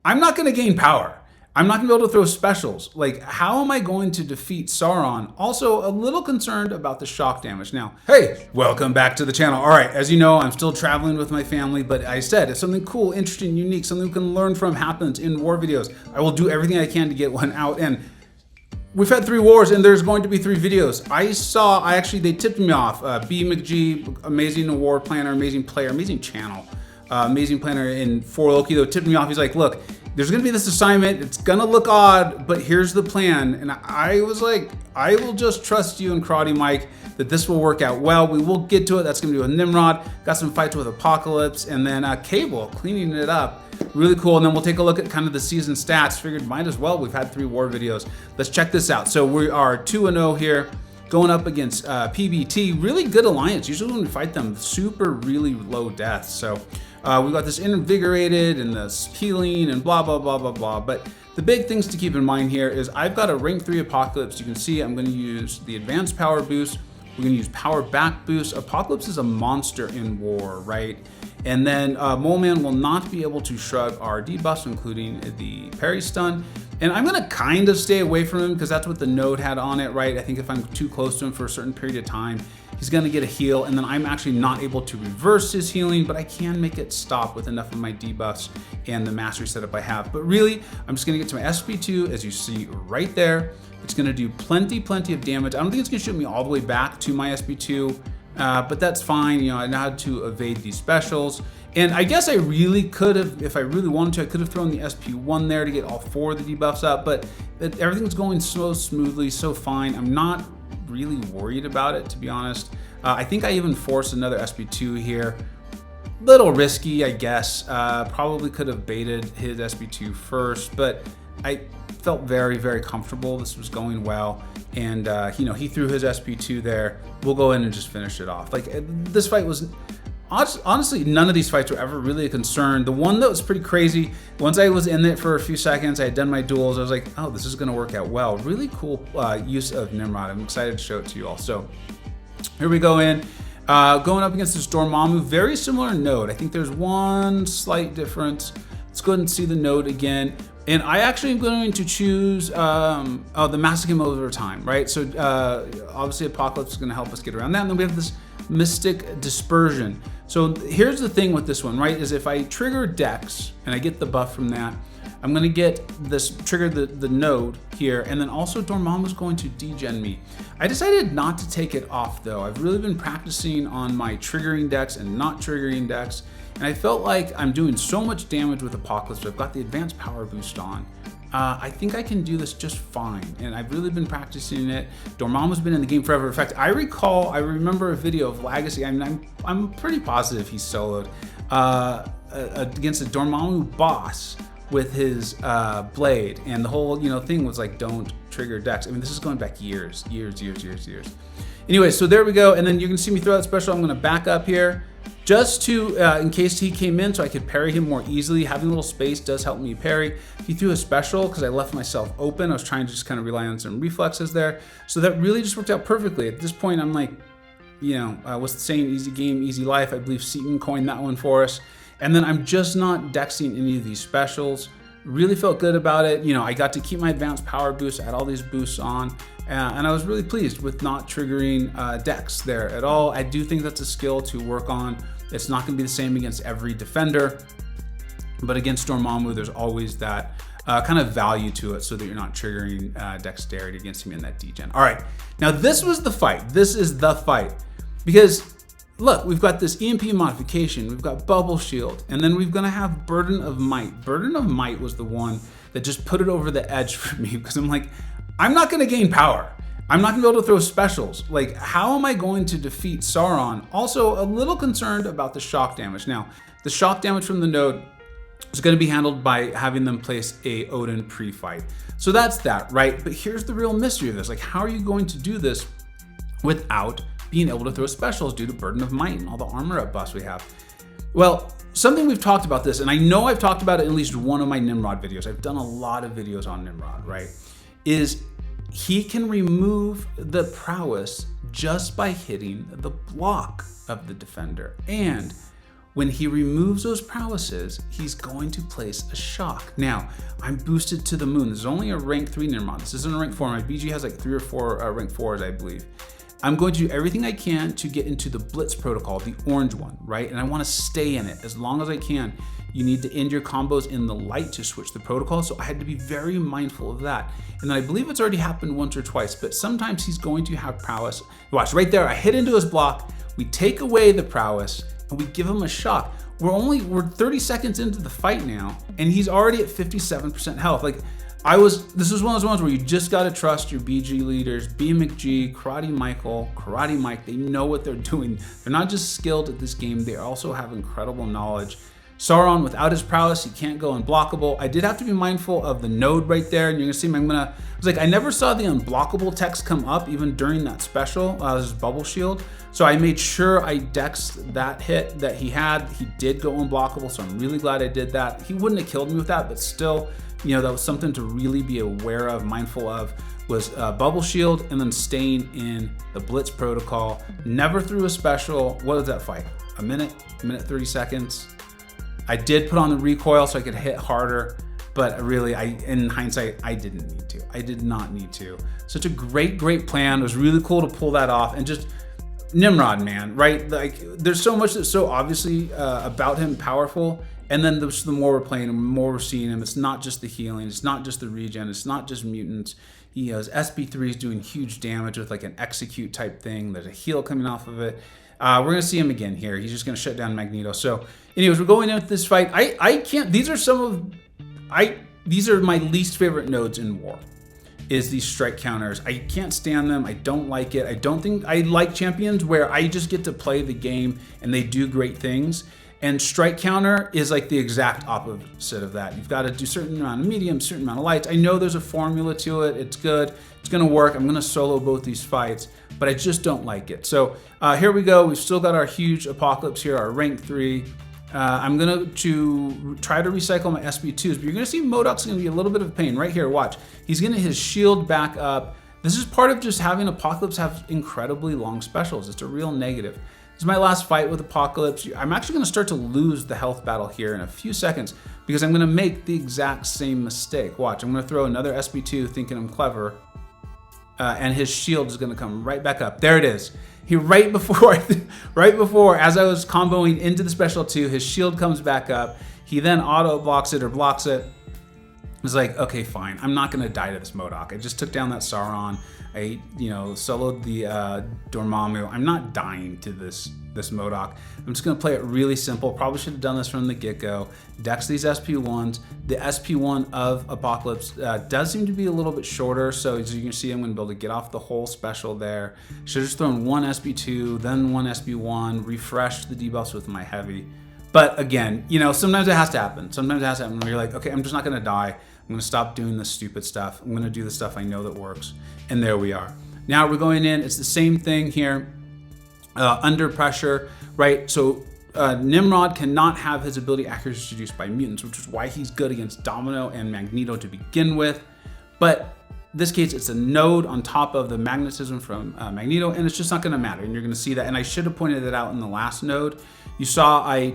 I'm not going to gain power. I'm not going to be able to throw specials. Like, how am I going to defeat Sauron? Also, a little concerned about the shock damage. Now, hey, welcome back to the channel. All right, as you know, I'm still traveling with my family, but I said if something cool, interesting, unique, something we can learn from happens in war videos, I will do everything I can to get one out. And we've had 3 wars, and there's going to be 3 videos. They tipped me off. B McG, amazing war planner, amazing player, amazing channel, amazing planner in 4 Loki, though, tipped me off. He's like, look, there's gonna be this assignment. It's gonna look odd, but here's the plan. And I was like, I will just trust you and Karate Mike that this will work out well. We will get to it. That's gonna be with Nimrod. Got some fights with Apocalypse, and then Cable cleaning it up. Really cool. And then we'll take a look at kind of the season stats. Figured might as well. We've had 3 war videos. Let's check this out. So we are 2-0 here, going up against PBT. Really good alliance. Usually when we fight them, super really low deaths. So we got this invigorated and this healing and blah, blah, blah, blah, blah. But the big things to keep in mind here is I've got a rank 3 Apocalypse. You can see I'm going to use the advanced power boost. We're going to use power back boost. Apocalypse is a monster in war, right? And then Moleman will not be able to shrug our debuffs, including the parry stun. And I'm gonna kind of stay away from him because that's what the node had on it, right? I think if I'm too close to him for a certain period of time, he's gonna get a heal, and then I'm actually not able to reverse his healing, but I can make it stop with enough of my debuffs and the mastery setup I have. But really, I'm just gonna get to my SP2, as you see right there. It's gonna do plenty of damage. I don't think it's gonna shoot me all the way back to my SP2, but that's fine. You know, I know how to evade these specials. And I guess I really could have, if I really wanted to, I could have thrown the SP1 there to get all 4 of the debuffs up, but everything's going so smoothly, so fine. I'm not really worried about it, to be honest. I think I even forced another SP2 here. Little risky, I guess. Probably could have baited his SP2 first, but I felt very comfortable. This was going well. And you know, he threw his SP2 there. We'll go in and just finish it off. Like, this fight was, honestly, none of these fights were ever really a concern. The one that was pretty crazy, once I was in it for a few seconds, I had done my duels, I was like, oh, this is gonna work out well. Really cool use of Nimrod. I'm excited to show it to you all. So here we go in. Going up against this Dormammu, very similar node. I think there's one slight difference. Let's go ahead and see the node again. And I actually am going to choose the Masochism over time, right? So obviously Apocalypse is gonna help us get around that. And then we have this Mystic Dispersion. So here's the thing with this one, right? Is if I trigger Dex and I get the buff from that, I'm gonna get this, trigger the node here, and then also Dormammu's going to degen me. I decided not to take it off though. I've really been practicing on my triggering Dex and not triggering Dex, and I felt like I'm doing so much damage with Apocalypse. I've got the advanced power boost on. I think I can do this just fine, and I've really been practicing it. Dormammu's been in the game forever. In fact, I remember a video of Legacy. I'm pretty positive he soloed against a Dormammu boss with his blade, and the whole thing was like, don't trigger Dex. I mean, this is going back years. Anyway, so there we go, and then you can see me throw that special. I'm gonna back up here just to, in case he came in, so I could parry him more easily. Having a little space does help me parry. He threw a special because I left myself open. I was trying to just kind of rely on some reflexes there. So that really just worked out perfectly. At this point, I'm like, what's the saying? Easy game, easy life. I believe Seaton coined that one for us. And then I'm just not dexing any of these specials. Really felt good about it. I got to keep my advanced power boost. I had all these boosts on, and I was really pleased with not triggering Dex there at all. I do think that's a skill to work on. It's not going to be the same against every defender, but against Dormammu, there's always that kind of value to it, so that you're not triggering dexterity against him in that degen. All right, now this was the fight. This is the fight, because look, we've got this EMP modification, we've got Bubble Shield, and then we're gonna have Burden of Might. Burden of Might was the one that just put it over the edge for me, because I'm like, I'm not gonna gain power. I'm not gonna be able to throw specials. Like, how am I going to defeat Sauron? Also, a little concerned about the shock damage. Now, the shock damage from the node is gonna be handled by having them place a Odin pre-fight. So that's that, right? But here's the real mystery of this. Like, how are you going to do this without being able to throw specials due to Burden of Might and all the armor up buffs we have? Well, something we've talked about this, and I know I've talked about it in at least one of my Nimrod videos. I've done a lot of videos on Nimrod, right? Is he can remove the prowess just by hitting the block of the defender. And when he removes those prowesses, he's going to place a shock. Now, I'm boosted to the moon. This is only a rank 3 Nimrod. This isn't a rank 4. My BG has like 3 or 4 rank 4s, I believe. I'm going to do everything I can to get into the Blitz protocol, the orange one, right? And I want to stay in it as long as I can. You need to end your combos in the light to switch the protocol, so I had to be very mindful of that. And then I believe it's already happened once or twice, but sometimes he's going to have prowess. Watch, right there, I hit into his block, we take away the prowess, and we give him a shock. We're 30 seconds into the fight now, and he's already at 57% health. Like, this is one of those ones where you just gotta trust your BG leaders, B McG, Karate Michael, Karate Mike. They know what they're doing. They're not just skilled at this game, they also have incredible knowledge. Sauron, without his prowess, he can't go unblockable. I did have to be mindful of the node right there, and you're gonna see him, I was like, I never saw the unblockable text come up even during that special, this is Bubble Shield. So I made sure I dexed that hit that he had. He did go unblockable, so I'm really glad I did that. He wouldn't have killed me with that, but still, that was something to really be aware of, mindful of, was Bubble Shield and then staying in the Blitz protocol. Never threw a special. What was that fight? A minute 30 seconds. I did put on the recoil so I could hit harder, but really, in hindsight, I didn't need to. I did not need to. Such a great plan. It was really cool to pull that off, and just Nimrod, man, right? Like, there's so much that's so obviously about him powerful, and then the more we're playing him, the more we're seeing him. It's not just the healing, it's not just the regen, it's not just mutants. He has SP3 is doing huge damage with like an execute type thing. There's a heal coming off of it. We're gonna see him again here. He's just gonna shut down Magneto. So, anyways, we're going into this fight. I can't. These are my least favorite nodes in War. Is these strike counters. I can't stand them. I don't like it. I don't think I like champions where I just get to play the game and they do great things. And strike counter is like the exact opposite of that. You've got to do a certain amount of mediums, certain amount of lights. I know there's a formula to it. It's good. It's going to work. I'm going to solo both these fights, but I just don't like it. So here we go. We've still got our huge Apocalypse here, our rank 3. I'm going to try to recycle my SB2s, but you're going to see MODOK's going to be a little bit of a pain. Right here, watch. He's going to his shield back up. This is part of just having Apocalypse have incredibly long specials. It's a real negative. This is my last fight with Apocalypse. I'm actually going to start to lose the health battle here in a few seconds because I'm going to make the exact same mistake. Watch, I'm going to throw another SB2 thinking I'm clever, and his shield is going to come right back up. There it is. He right before as I was comboing into the special 2, his shield comes back up. He then auto blocks it or blocks it. I was like, okay, fine. I'm not gonna die to this MODOK. I just took down that Sauron. I, soloed the Dormammu. I'm not dying to this MODOK. I'm just gonna play it really simple. Probably should have done this from the get-go. Dex these SP1s. The SP1 of Apocalypse does seem to be a little bit shorter, so as you can see, I'm gonna be able to get off the whole special there. Should have just thrown one SP2, then one SB1, refreshed the debuffs with my heavy. But again, sometimes it has to happen. Sometimes it has to happen where you're like, okay, I'm just not gonna die. I'm gonna stop doing this stupid stuff. I'm gonna do the stuff I know that works. And there we are. Now we're going in, it's the same thing here. Under pressure, right? So Nimrod cannot have his ability accuracy reduced by mutants, which is why he's good against Domino and Magneto to begin with. But in this case, it's a node on top of the magnetism from Magneto, and it's just not gonna matter. And you're gonna see that, and I should have pointed it out in the last node. You saw I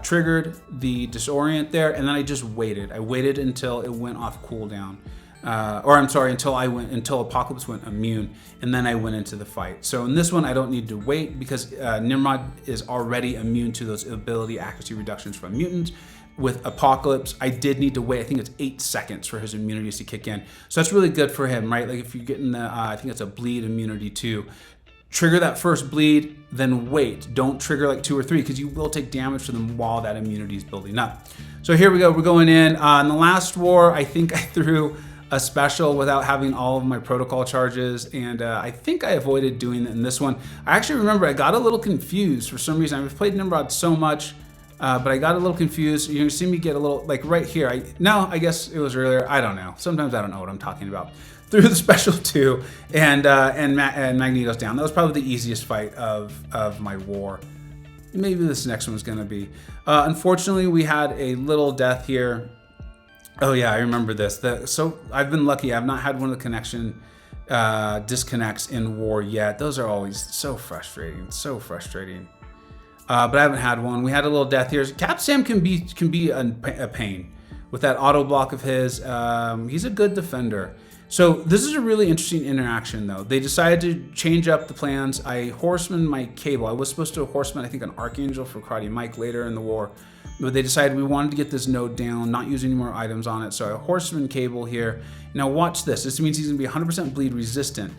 triggered the disorient there, and then I just waited. I waited until it went off cooldown. Until Apocalypse went immune, and then I went into the fight. So in this one, I don't need to wait because Nimrod is already immune to those ability accuracy reductions from mutants. With Apocalypse, I did need to wait. I think it's 8 seconds for his immunities to kick in. So that's really good for him, right? Like if you're getting the, I think it's a bleed immunity too. Trigger that first bleed, then wait. Don't trigger like 2 or 3 because you will take damage to them while that immunity is building up. So here we go. We're going in. In the last war, I think I threw a special without having all of my protocol charges, and I think I avoided doing it in this one. I actually remember I got a little confused for some reason. I've played Nimrod so much, but I got a little confused. You're gonna see me get a little, like right here. I guess it was earlier. I don't know. Sometimes I don't know what I'm talking about. Through the special 2, and Magneto's down. That was probably the easiest fight of my war. Maybe this next one's gonna be. Unfortunately, we had a little death here. Oh yeah, I remember this. So I've been lucky. I've not had one of the connection disconnects in War yet. Those are always so frustrating. So frustrating. but I haven't had one. We had a little death here. Cap Sam can be a pain with that auto block of his. He's a good defender. So this is a really interesting interaction, though. They decided to change up the plans. I horseman my Cable. I was supposed to horseman, I think, an Archangel for Karate Mike later in the war. But they decided we wanted to get this node down, not use any more items on it. So I horseman Cable here. Now watch this. This means he's going to be 100% bleed resistant.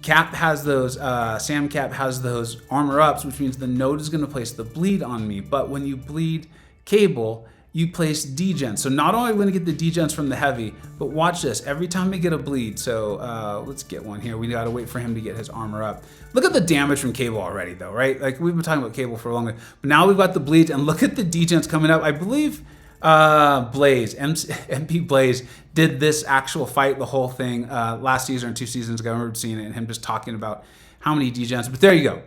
Cap has those, Sam Cap has those armor ups, which means the node is going to place the bleed on me. But when you bleed Cable, you place degens. So not only are we going to get the degens from the heavy, but watch this. Every time we get a bleed, so let's get one here. We got to wait for him to get his armor up. Look at the damage from Cable already, though, right? Like, we've been talking about Cable for a long time, but now we've got the bleeds, and look at the degens coming up. I believe Blaze, MP Blaze, did this actual fight, the whole thing, last season or 2 seasons ago. I remember seeing it and him just talking about how many degens, but there you go.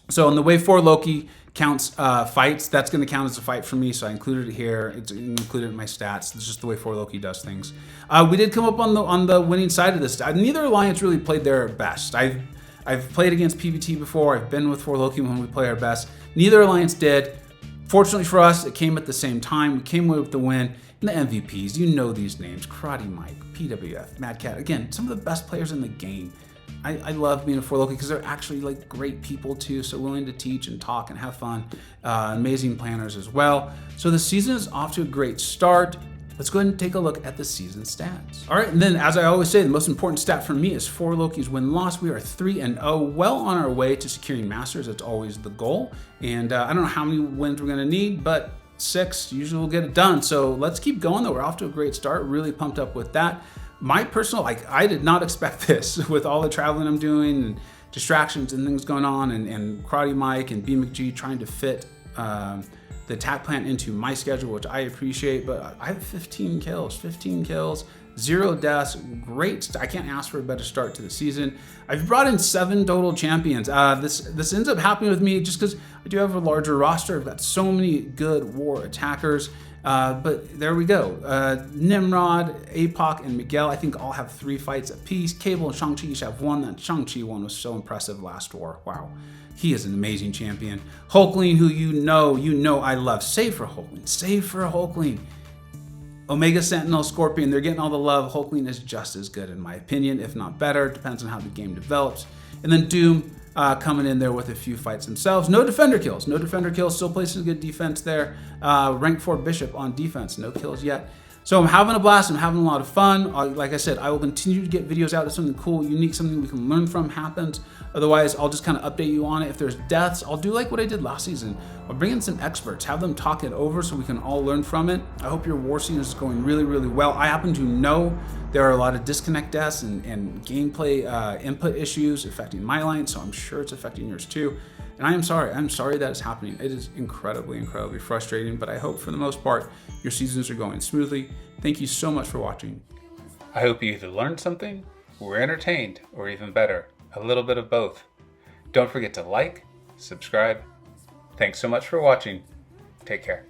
So in the Wave 4 Loki counts fights, that's going to count as a fight for me, so I included it here. It's included in my stats. It's just the way 4 Loki does things. We did come up on the winning side of this. Neither alliance really played their best. I've played against PvT before. I've been with 4 Loki when we play our best. Neither alliance did. Fortunately for us, it came at the same time. We came away with the win. And the MVPs, you know these names: Karate Mike, PWF, Mad Cat. Again, some of the best players in the game. I love being a 4 Loki because they're actually like great people too, so willing to teach and talk and have fun. Amazing planners as well. So the season is off to a great start. Let's go ahead and take a look at the season stats. All right, and then as I always say, the most important stat for me is 4 Loki's win-loss. We are 3-0, well on our way to securing Masters. That's always the goal. And I don't know how many wins we're gonna need, but 6 usually will get it done. So let's keep going though. We're off to a great start. Really pumped up with that. My personal, I did not expect this with all the traveling I'm doing and distractions and things going on, and Karate Mike and BMcG trying to fit the attack plan into my schedule, which I appreciate. But I have 15 kills, 0 deaths. Great. I can't ask for a better start to the season. I've brought in 7 total champions. This ends up happening with me just because I do have a larger roster. I've got so many good war attackers. But there we go. Nimrod, Apoc, and Miguel, I think all have 3 fights apiece. Cable and Shang-Chi each have 1. That Shang-Chi one was so impressive last war. Wow. He is an amazing champion. Hulkling, who you know I love. Save for Hulkling. Omega Sentinel, Scorpion, they're getting all the love. Hulkling is just as good in my opinion, if not better. Depends on how the game develops. And then Doom coming in there with a few fights themselves. No defender kills, still placing good defense there. Rank 4 Bishop on defense, no kills yet. So I'm having a blast, I'm having a lot of fun. Like I said, I will continue to get videos out if something cool, unique, something we can learn from happens. Otherwise, I'll just kind of update you on it. If there's deaths, I'll do like what I did last season. I'll bring in some experts, have them talk it over so we can all learn from it. I hope your war scene is going really, really well. I happen to know there are a lot of disconnect deaths and gameplay input issues affecting my line, so I'm sure it's affecting yours too. And I'm sorry that it's happening. It is incredibly, incredibly frustrating, but I hope for the most part, your seasons are going smoothly. Thank you so much for watching. I hope you either learned something, were entertained, or even better, a little bit of both. Don't forget to like, subscribe. Thanks so much for watching. Take care.